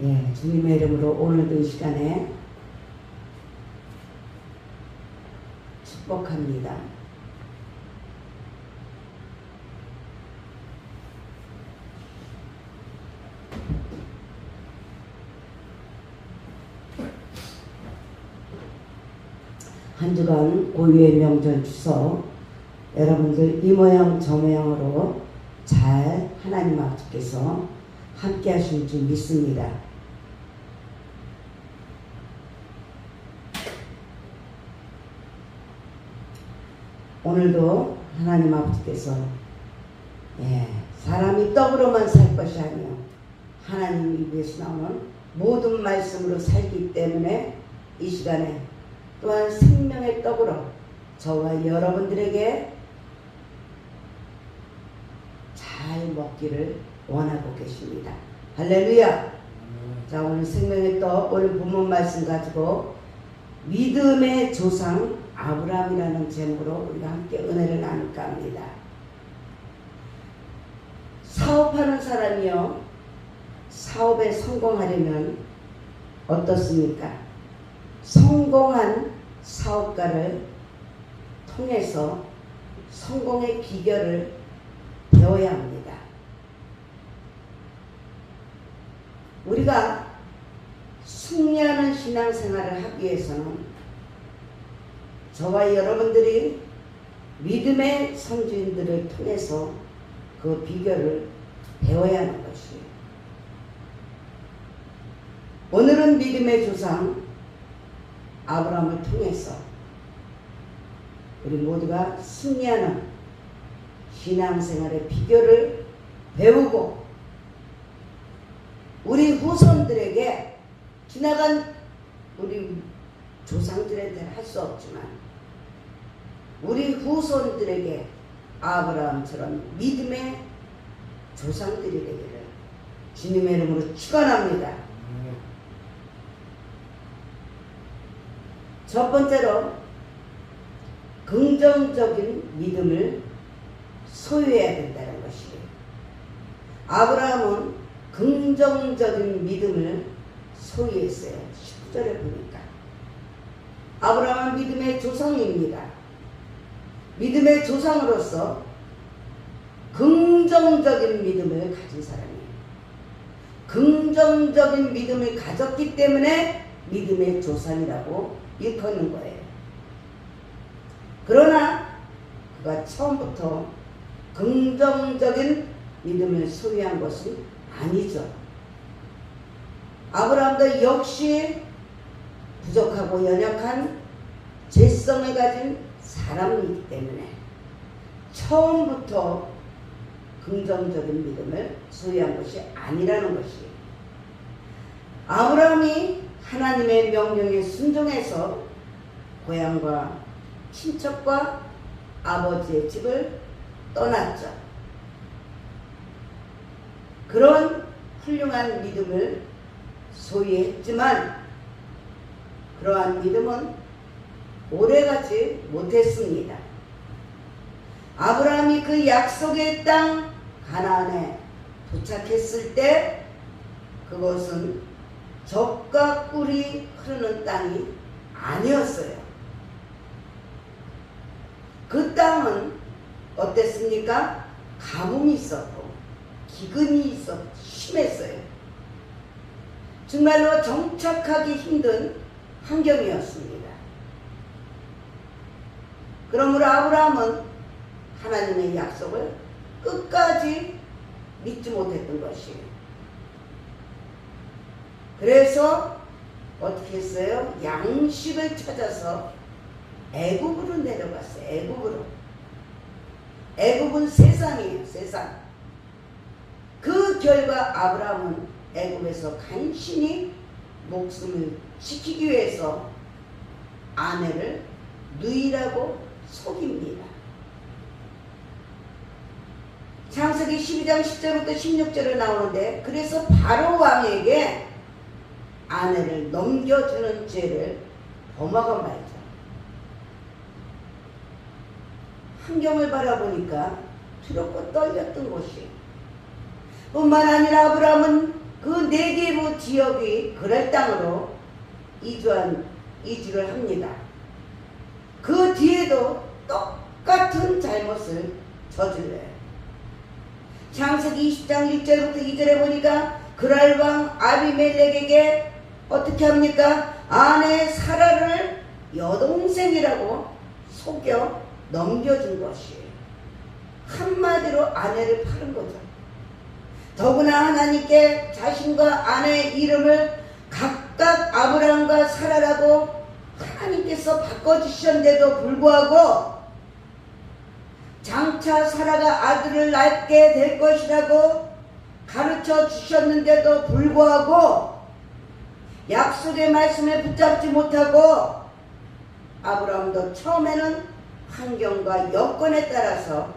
예, 주님의 이름으로 오늘도 이 시간에 축복합니다. 한 주간 고유의 명절 추석 여러분들 이 모양 저 모양으로 잘 하나님 아버지께서 함께 하실 줄 믿습니다. 오늘도 하나님 아버지께서 사람이 떡으로만 살 것이 아니요 하나님 입에서 나오는 모든 말씀으로 살기 때문에 이 시간에 또한 생명의 떡으로 저와 여러분들에게 잘 먹기를 원하고 계십니다. 할렐루야. 자, 오늘 생명의 떡 오늘 본문 말씀 가지고 믿음의 조상 아브라함이라는 제목으로 우리가 함께 은혜를 나눌까 합니다. 사업하는 사람이요 사업에 성공하려면 어떻습니까? 성공한 사업가를 통해서 성공의 비결을 배워야 합니다. 우리가 승리하는 신앙생활을 하기 위해서는 저와 여러분들이 믿음의 선지인들을 통해서 그 비결을 배워야 하는 것이에요. 오늘은 믿음의 조상 아브라함을 통해서 우리 모두가 승리하는 신앙생활의 비결을 배우고 우리 후손들에게 지나간 우리 조상들한테는 할 수 없지만 우리 후손들에게 아브라함처럼 믿음의 조상들이 되기를 주님의 이름으로 축원합니다. 첫 번째로 긍정적인 믿음을 소유해야 된다는 것이에요. 아브라함은 긍정적인 믿음을 소유했어요. 10절에 보니까 아브라함은 믿음의 조상입니다. 믿음의 조상으로서 긍정적인 믿음을 가진 사람이에요. 긍정적인 믿음을 가졌기 때문에 믿음의 조상이라고 일컫는 거예요. 그러나 그가 처음부터 긍정적인 믿음을 소유한 것은 아니죠. 아브라함도 역시 부족하고 연약한 죄성을 가진 사람이기 때문에 처음부터 긍정적인 믿음을 소유한 것이 아니라는 것이에요. 아브라함이 하나님의 명령에 순종해서 고향과 친척과 아버지의 집을 떠났죠. 그런 훌륭한 믿음을 소유했지만 그러한 믿음은 오래가지 못했습니다. 아브라함이 그 약속의 땅 가나안에 도착했을 때 그것은 젖과 꿀이 흐르는 땅이 아니었어요. 그 땅은 어땠습니까? 가뭄이 있었고 기근이 심했어요. 정말로 정착하기 힘든 환경이었습니다. 그러므로 아브라함은 하나님의 약속을 끝까지 믿지 못했던 것이에요. 그래서 어떻게 했어요? 양식을 찾아서 애굽으로 내려갔어요. 애굽으로. 애굽은 세상이에요. 세상. 그 결과 아브라함은 애굽에서 간신히 목숨을 지키기 위해서 아내를 누이라고 속입니다. 창세기 12장 10절부터 16절에 나오는데 그래서 바로 왕에게 아내를 넘겨주는 죄를 범하고 말죠. 환경을 바라보니까 두렵고 떨렸던 것이 뿐만 아니라 아브라함은 그 네게부 지역이 그랄 땅으로 이주를 합니다. 그 뒤에도 똑같은 잘못을 저질러요. 창세기 20장 1절부터 2절에 보니까 그랄 왕 아비멜렉에게 어떻게 합니까? 아내 사라를 여동생이라고 속여 넘겨준 것이에요. 한마디로 아내를 파는 거죠. 더구나 하나님께 자신과 아내의 이름을 각각 아브라함과 사라라고 하나님께서 바꿔주셨는데도 불구하고 장차 사라가 아들을 낳게 될 것이라고 가르쳐 주셨는데도 불구하고 약속의 말씀에 붙잡지 못하고 아브라함도 처음에는 환경과 여건에 따라서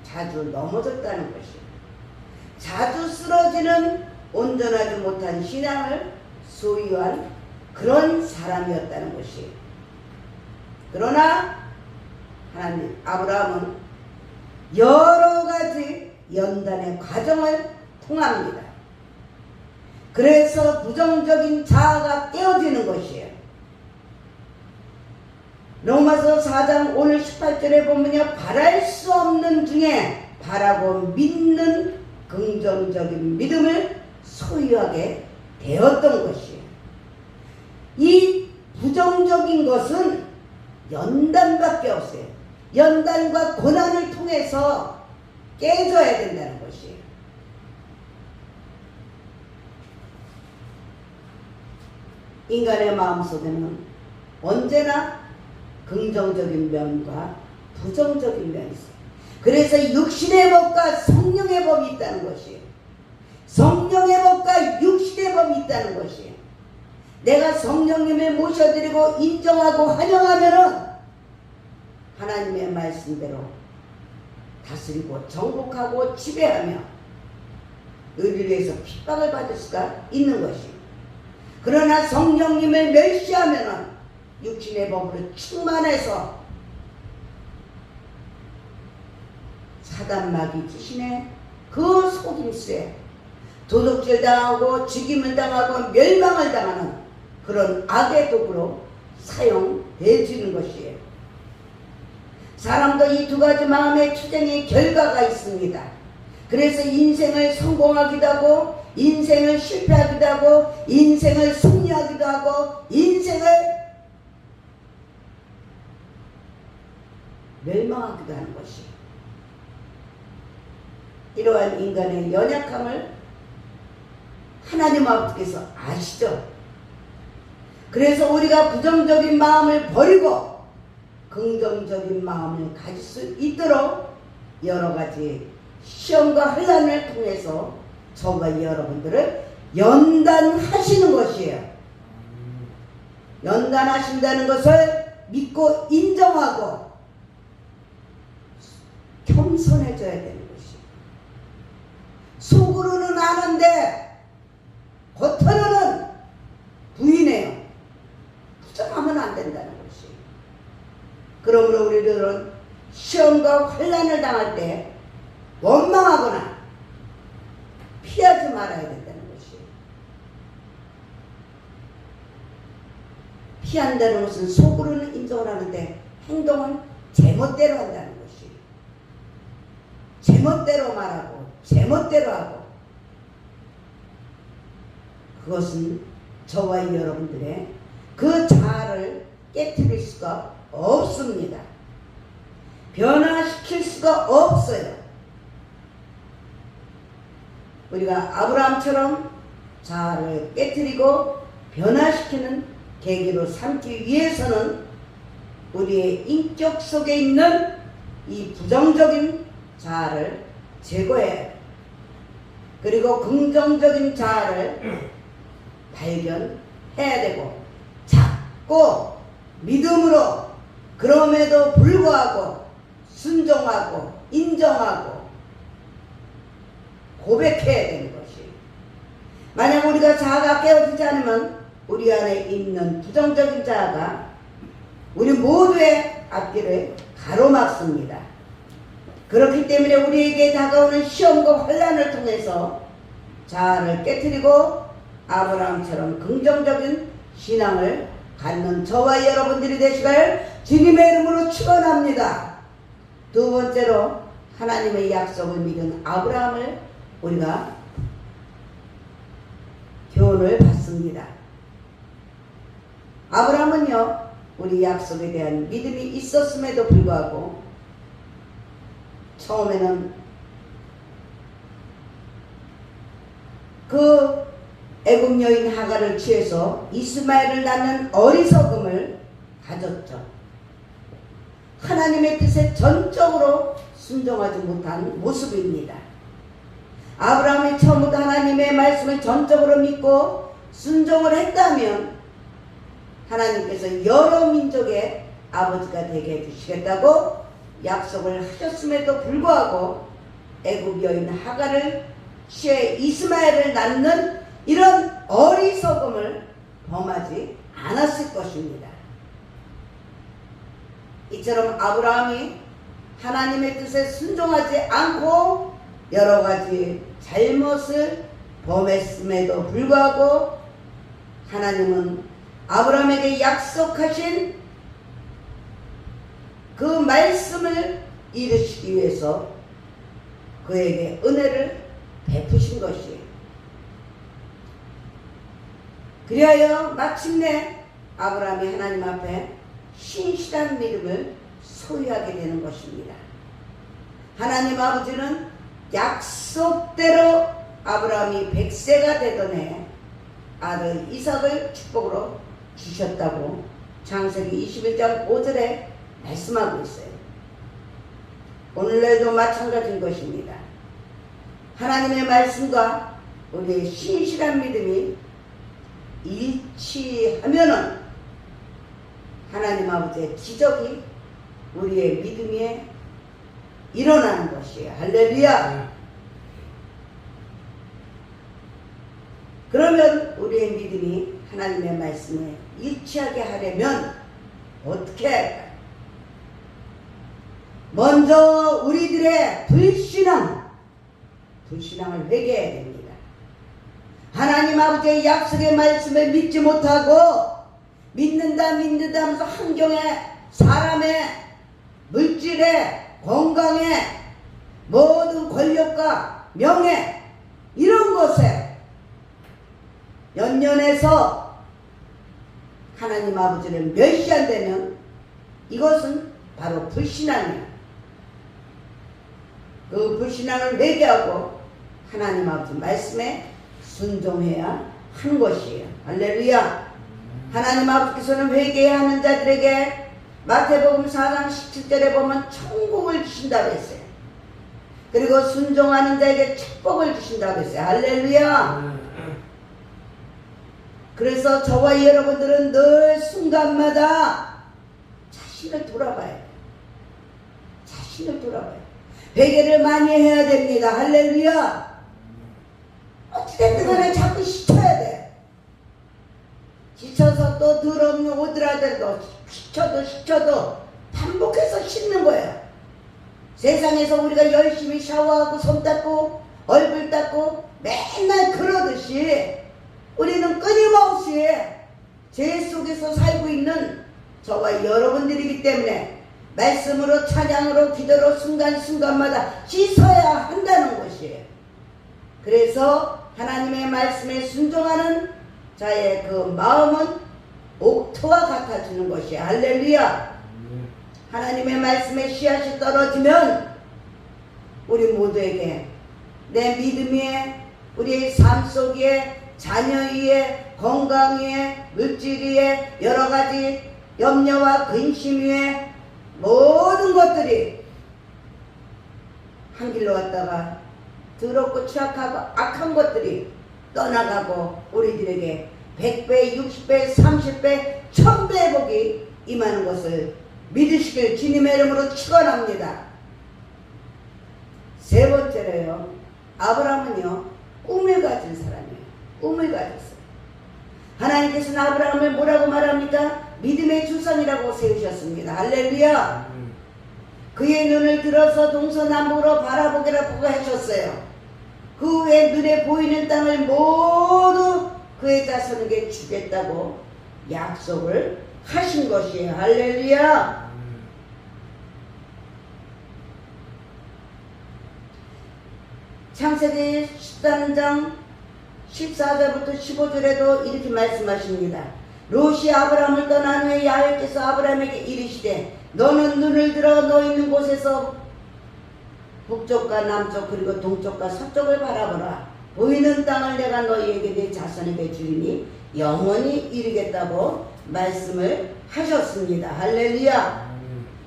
자주 넘어졌다는 것이에요. 자주 쓰러지는 온전하지 못한 신앙을 소유한 그런 사람이었다는 것이에요. 그러나 하나님 아브라함은 여러 가지 연단의 과정을 통합니다. 그래서 부정적인 자아가 깨어지는 것이에요. 로마서 4장 오늘 18절에 보면요, 바랄 수 없는 중에 바라고 믿는 긍정적인 믿음을 소유하게 되었던 것이에요. 이 부정적인 것은 연단밖에 없어요. 연단과 고난을 통해서 깨져야 된다는 것이에요. 인간의 마음속에는 언제나 긍정적인 면과 부정적인 면이 있어요. 그래서 육신의 법과 성령의 법이 있다는 것이에요. 성령의 법과 육신의 법이 있다는 것이에요. 내가 성령님을 모셔드리고 인정하고 환영하면은 하나님의 말씀대로 다스리고 정복하고 지배하며 의를 위해서 핍박을 받을 수가 있는 것이에요. 그러나 성령님을 멸시하면은 육신의 법으로 충만해서 사단마귀 귀신의 그 속임수에 도둑질 당하고 죽임을 당하고 멸망을 당하는 그런 악의 도구로 사용되어지는 것이에요. 사람도 이 두 가지 마음의 투쟁의 결과가 있습니다. 그래서 인생을 성공하기도 하고 인생을 실패하기도 하고 인생을 승리하기도 하고 인생을 멸망하기도 하는 것이에요. 이러한 인간의 연약함을 하나님 아버지께서 아시죠? 그래서 우리가 부정적인 마음을 버리고 긍정적인 마음을 가질 수 있도록 여러 가지 시험과 환난을 통해서 저와 여러분들을 연단하시는 것이에요. 연단하신다는 것을 믿고 인정하고 겸손해져야 되는 것이에요. 속으로는 아는데 겉으로는 부인해요. 부정하면 안 된다는 것이에요. 그러므로 우리들은 시험과 환난을 당할 때 원망하거나 피하지 말아야 된다는 것이에요. 피한다는 것은 속으로는 인정을 하는데 행동은 제멋대로 한다는 것이에요. 제멋대로 말하고 제멋대로 하고, 그것은 저와 여러분들의 그 자아를 깨트릴 수가 없습니다. 변화시킬 수가 없어요. 우리가 아브라함처럼 자아를 깨트리고 변화시키는 계기로 삼기 위해서는 우리의 인격 속에 있는 이 부정적인 자아를 제거해야 해요. 그리고 긍정적인 자아를 발견해야 되고, 찾고 믿음으로 그럼에도 불구하고 순종하고 인정하고 고백해야 되는 것이. 만약 우리가 자아가 깨어지지 않으면 우리 안에 있는 부정적인 자아가 우리 모두의 앞길을 가로막습니다. 그렇기 때문에 우리에게 다가오는 시험과 환난을 통해서 자아를 깨뜨리고 아브라함처럼 긍정적인 신앙을 갖는 저와 여러분들이 되시길 주님의 이름으로 축원합니다. 두 번째로 하나님의 약속을 믿은 아브라함을 우리가 교훈을 받습니다. 아브라함은요, 우리 약속에 대한 믿음이 있었음에도 불구하고 처음에는 그 애굽 여인 하갈을 취해서 이스마엘을 낳는 어리석음을 가졌죠. 하나님의 뜻에 전적으로 순종하지 못한 모습입니다. 아브라함이 처음부터 하나님의 말씀을 전적으로 믿고 순종을 했다면 하나님께서 여러 민족의 아버지가 되게 해주시겠다고 약속을 하셨음에도 불구하고 애굽 여인 하갈을 취해 이스마엘을 낳는 이런 어리석음을 범하지 않았을 것입니다. 이처럼 아브라함이 하나님의 뜻에 순종하지 않고 여러 가지 잘못을 범했음에도 불구하고 하나님은 아브라함에게 약속하신 그 말씀을 이루시기 위해서 그에게 은혜를 베푸신 것이에요. 그리하여 마침내 아브라함이 하나님 앞에 신실한 믿음을 소유하게 되는 것입니다. 하나님 아버지는 약속대로 아브라함이 100세가 되던 해 아들 이삭을 축복으로 주셨다고 창세기 21장 5절에 말씀하고 있어요. 오늘날도 마찬가지인 것입니다. 하나님의 말씀과 우리의 신실한 믿음이 일치하면은 하나님 아버지의 기적이 우리의 믿음에 일어나는 것이에요. 할렐루야. 그러면 우리의 믿음이 하나님의 말씀에 일치하게 하려면 어떻게 할까요? 먼저 우리들의 불신앙을 회개해야 됩니다. 하나님 아버지의 약속의 말씀을 믿지 못하고 믿는다 하면서 환경에, 사람의, 물질에, 건강에, 모든 권력과 명예 이런 것에 연연해서 하나님 아버지를 멸시한다면 이것은 바로 불신앙이에요. 그 불신앙을 회개하고 하나님 아버지 말씀에 순종해야 하는 것이에요. 할렐루야. 하나님 아버지께서는 회개해야 하는 자들에게 마태복음 4장 17절에 보면 천국을 주신다고 했어요. 그리고 순종하는 자에게 축복을 주신다고 했어요. 할렐루야. 그래서 저와 여러분들은 늘 순간마다 자신을 돌아봐야 돼요. 자신을 돌아봐야 돼요. 회개를 많이 해야 됩니다. 할렐루야. 어찌됐든 간에 자꾸 씻어야 돼. 씻어서 또 더러운 옷을 하더라도 씻어도 반복해서 씻는 거예요. 세상에서 우리가 열심히 샤워하고 손 닦고 얼굴 닦고 맨날 그러듯이 우리는 끊임없이 죄 속에서 살고 있는 저와 여러분들이기 때문에 말씀으로, 찬양으로, 기도로 순간순간마다 씻어야 한다는 것이에요. 그래서 하나님의 말씀에 순종하는 자의 그 마음은 옥토와 같아지는 것이에요. 할렐루야. 하나님의 말씀에 씨앗이 떨어지면 우리 모두에게 내 믿음 위에, 우리의 삶 속에, 자녀 위에, 건강 위에, 물질 위에, 여러 가지 염려와 근심 위에 모든 것들이 한 길로 갔다가 더럽고 취약하고 악한 것들이 떠나가고 우리들에게 100배, 60배, 30배, 1000배 복이 임하는 것을 믿으시길 주님의 이름으로 축원합니다. 세 번째로요, 아브라함은요 꿈을 가진 사람이에요. 꿈을 가졌어요. 하나님께서는 아브라함을 뭐라고 말합니까? 믿음의 조상이라고 세우셨습니다. 할렐루야. 그의 눈을 들어서 동서남북으로 바라보기라 하셨어요. 그 외 눈에 보이는 땅을 모두 그의 자손에게 주겠다고 약속을 하신 것이에요. 할렐루야. 창세기 13장 14절부터 15절에도 이렇게 말씀하십니다. 롯이 아브라함을 떠난 후에 야훼께서 아브라함에게 이르시되 너는 눈을 들어 너 있는 곳에서 북쪽과 남쪽 그리고 동쪽과 서쪽을 바라보라. 보이는 땅을 내가 너희에게 내 자손에게 주리니 영원히 이르겠다고 말씀을 하셨습니다. 할렐루야.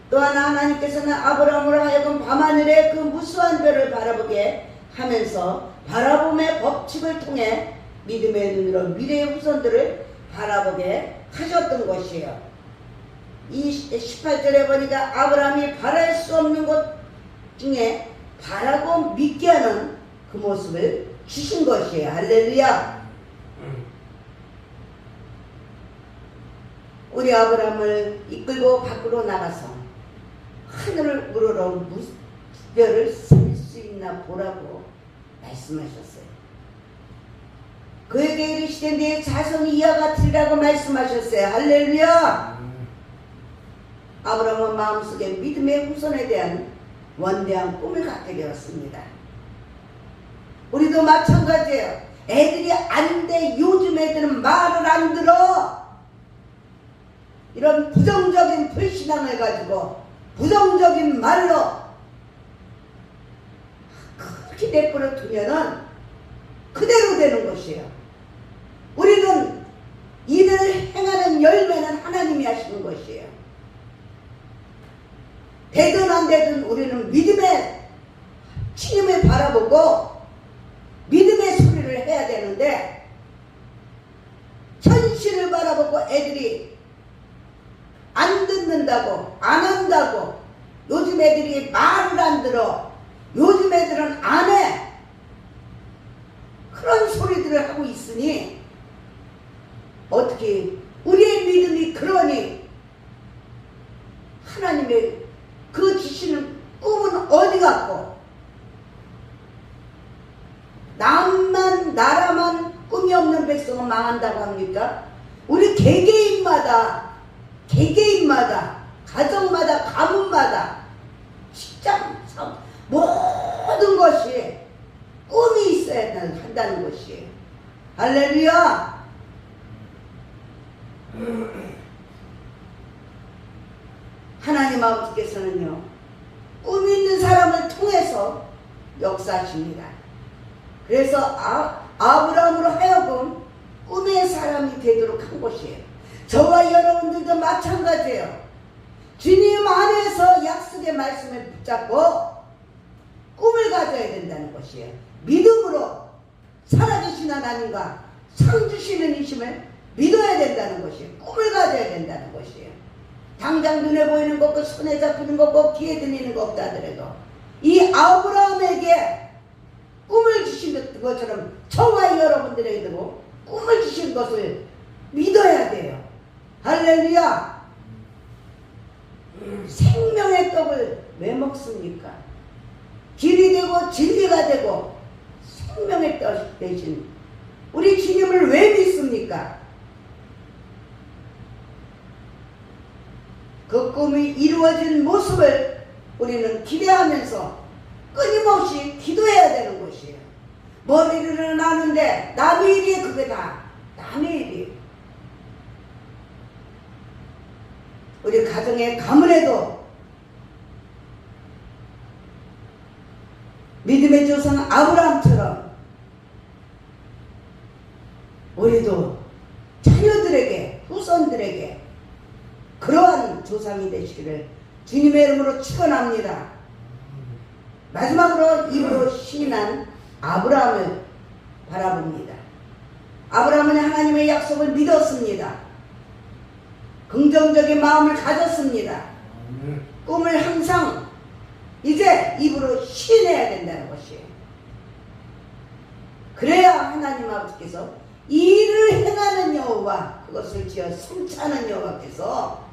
또한 하나님께서는 아브라함으로 하여금 밤하늘에 그 무수한 별을 바라보게 하면서 바라봄의 법칙을 통해 믿음의 눈으로 미래의 후손들을 바라보게 하셨던 것이에요. 이 18절에 보니까 아브라함이 바랄 수 없는 것 중에 바라고 믿게 하는 그 모습을 주신 것이에요. 할렐루야. 우리 아브라함을 이끌고 밖으로 나가서 하늘을 우러러 무별을 셀 수 있나 보라고 말씀하셨어요. 그에게 이르시되 내 자손이 이와 같으리라고 말씀하셨어요. 할렐루야. 아브라함은 마음속에 믿음의 후손에 대한 원대한 꿈을 갖게 되었습니다. 우리도 마찬가지예요. 애들이 아닌데 요즘 애들은 말을 안 들어. 이런 부정적인 불신앙을 가지고 부정적인 말로 그렇게 내버려 두면은 그대로 되는 것이에요. 우리는 이를 행하는 열매는 하나님이 하시는 것이에요. 되든 안 되든 우리는 믿음의 주님을 바라보고 믿음의 소리를 해야 되는데 현실을 바라보고 애들이 안 듣는다고 안 한다고 요즘 애들이 말을 안 들어 요즘 애들은 안 해 그런 소리들을 하고 있으니 어떻게 우리의 믿음이 그러니 하나님의 그 주시는 꿈은 어디 갔고 나라만 꿈이 없는 백성은 망한다고 합니까? 우리 개개인마다 가정마다 가문마다 직장 모든 것이 꿈이 있어야 한다는 것이에요. 할렐루야. 하나님 아버지께서는요 꿈 있는 사람을 통해서 역사하십니다. 그래서 아브라함으로 하여금 꿈의 사람이 되도록 한 것이에요. 저와 여러분들도 마찬가지예요. 주님 안에서 약속의 말씀을 붙잡고 꿈을 가져야 된다는 것이에요. 믿음으로 살아계신 하나님과 상 주시는 이심을 믿어야 된다는 것이에요. 꿈을 가져야 된다는 것이에요. 당장 눈에 보이는 것 없고 손에 잡히는 것 없고 귀에 들리는 것 없다 하더라도 이 아브라함에게 꿈을 주신 것처럼 저와 여러분들에게도 꿈을 주신 것을 믿어야 돼요. 할렐루야. 생명의 떡을 왜 먹습니까? 길이 되고 진리가 되고 생명의 떡 대신 우리 주님을 왜 믿습니까? 그 꿈이 이루어진 모습을 우리는 기대하면서 끊임없이 기도해야 되는 것이에요. 머리를 나는데 남의 일이 그게 다 남의 일이에요. 우리 가정의 가문에도 믿음의 조상 아브라함처럼 우리도 자녀들에게 후손들에게 그러한 조상이 되시기를 주님의 이름으로 축원합니다. 마지막으로 입으로 신인한 아브라함을 바라봅니다. 아브라함은 하나님의 약속을 믿었습니다. 긍정적인 마음을 가졌습니다. 꿈을 항상 이제 입으로 시인해야 된다는 것이에요. 그래야 하나님 아버지께서 이 일을 행하는 여호와 그것을 지어 성취하는 여호와께서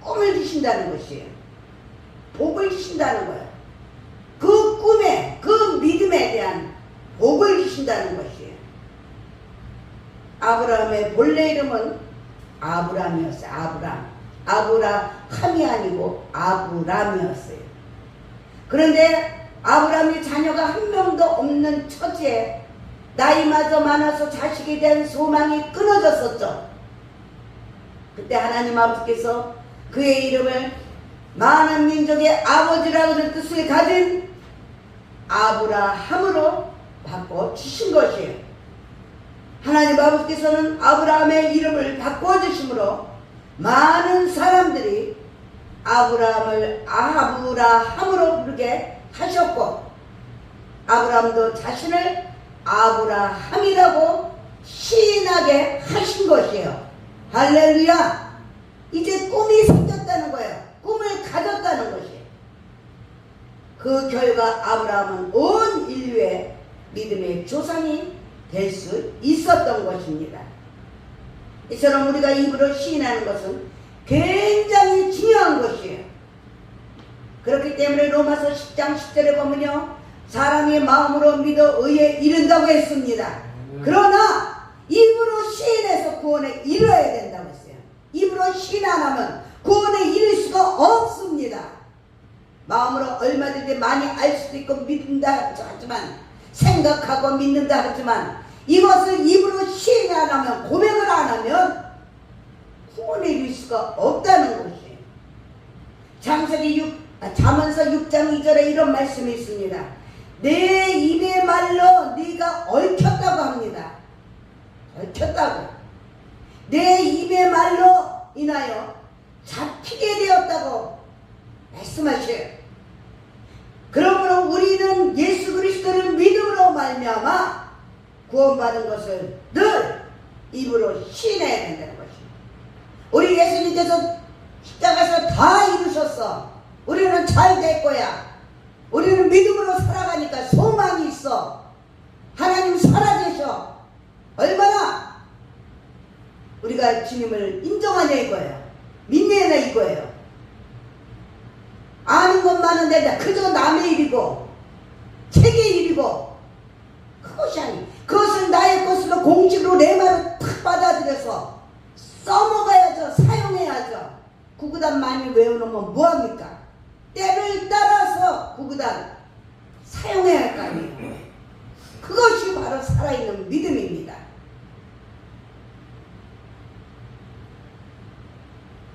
꿈을 주신다는 것이에요. 복을 주신다는 거예요. 그 꿈에 그 믿음의 믿음에 대한 복을 주신다는 것이에요. 아브라함의 본래 이름은 아브람이었어요. 아브라함이 아니고 아브람이었어요. 그런데 아브라함이 자녀가 한 명도 없는 처지에 나이마저 많아서 자식에 대한 소망이 끊어졌었죠. 그때 하나님 아버지께서 그의 이름을 많은 민족의 아버지라는 뜻을 가진 아브라함으로 바꿔주신 것이에요. 하나님 아버지께서는 아브라함의 이름을 바꿔주심으로 많은 사람들이 아브라함을 아브라함으로 부르게 하셨고, 아브라함도 자신을 아브라함이라고 시인하게 하신 것이에요. 할렐루야! 이제 꿈이 생겼다는 거예요. 꿈을 가졌다는 것이에요. 그 결과 아브라함은 온 인류의 믿음의 조상이 될 수 있었던 것입니다. 이처럼 우리가 입으로 시인하는 것은 굉장히 중요한 것이에요. 그렇기 때문에 로마서 10장 10절에 보면요, 사람이 마음으로 믿어 의에 이른다고 했습니다. 그러나 입으로 시인해서 구원에 이르러야 된다고 했어요. 입으로 시인 안 하면 구원에 이를 수가 없습니다. 마음으로 얼마든지 많이 알 수도 있고 믿는다 하지만, 생각하고 믿는다 하지만, 이것을 입으로 시인 안 하면, 고백을 안 하면 구원에 이를 수가 없다는 것이에요. 잠언서 6장 2절에 이런 말씀이 있습니다. 내 입의 말로 네가 얽혔다고 합니다. 얽혔다고. 내 입의 말로 인하여 잡히게 되었다고 말씀하셔요. 그러므로 우리는 예수 그리스도를 믿음으로 말미암아 구원받은 것을 늘 입으로 시인해야 된다는 것입니다. 우리 예수님께서 십자가에서 다 이루셨어. 우리는 잘 될 거야. 우리는 믿음으로 살아가니까 소망이 있어. 하나님 살아계셔. 얼마나 우리가 주님을 인정하냐 이거예요. 믿느냐 이거예요. 아는 것 많은데 그저 남의 일이고 책의 일이고 그것이 아니. 그것은 나의 것으로 공식으로 내 말을 탁 받아들여서 써먹어야죠. 사용해야죠. 구구단 많이 외워놓으면 뭐합니까? 때를 따라서 구구단 사용해야 할 거 아니에요. 그것이 바로 살아있는 믿음입니다.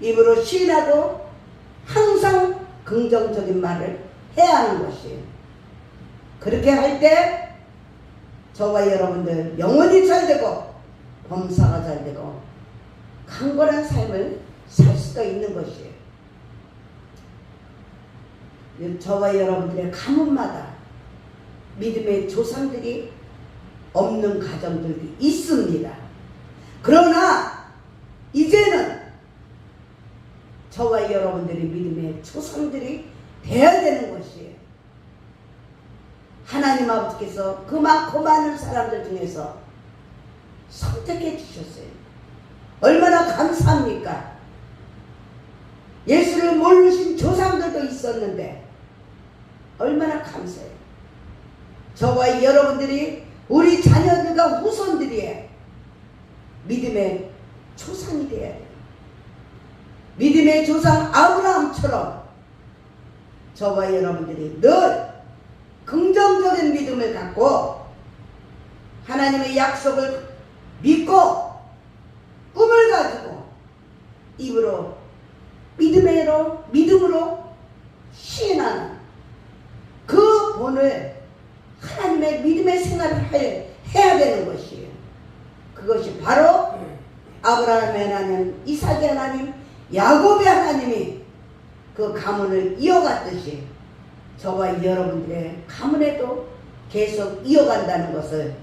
입으로 시인하고 항상 긍정적인 말을 해야 하는 것이에요. 그렇게 할 때 저와 여러분들 영혼이 잘 되고 범사가 잘 되고 강건한 삶을 살 수가 있는 것이에요. 저와 여러분들의 가문마다 믿음의 조상들이 없는 가정들도 있습니다. 그러나 이제는 저와 여러분들이 믿음의 조상들이 되어야 되는 것이에요. 하나님 아버지께서 그 많고 많은 사람들 중에서 선택해 주셨어요. 얼마나 감사합니까? 예수를 모르신 조상들도 있었는데 얼마나 감사해요. 저와 여러분들이 우리 자녀들과 후손들이 믿음의 조상이 되어야 돼요. 믿음의 조상 아브라함처럼 저와 여러분들이 늘 긍정적인 믿음을 갖고 하나님의 약속을 믿고 꿈을 가지고 입으로 믿음으로 시인하는 그 본을 하나님의 믿음의 생활을 해야 되는 것이에요. 그것이 바로 아브라함의 하나님, 이삭의 하나님, 야곱의 하나님이 그 가문을 이어갔듯이 저와 여러분들의 가문에도 계속 이어간다는 것을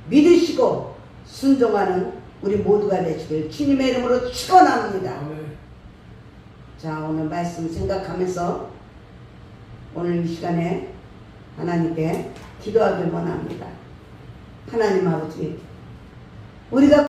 믿으시고 순종하는 우리 모두가 되시길 주님의 이름으로 축원합니다. 자, 오늘 말씀 생각하면서 오늘 이 시간에 하나님께 기도하길 원합니다. 하나님 아버지, 우리가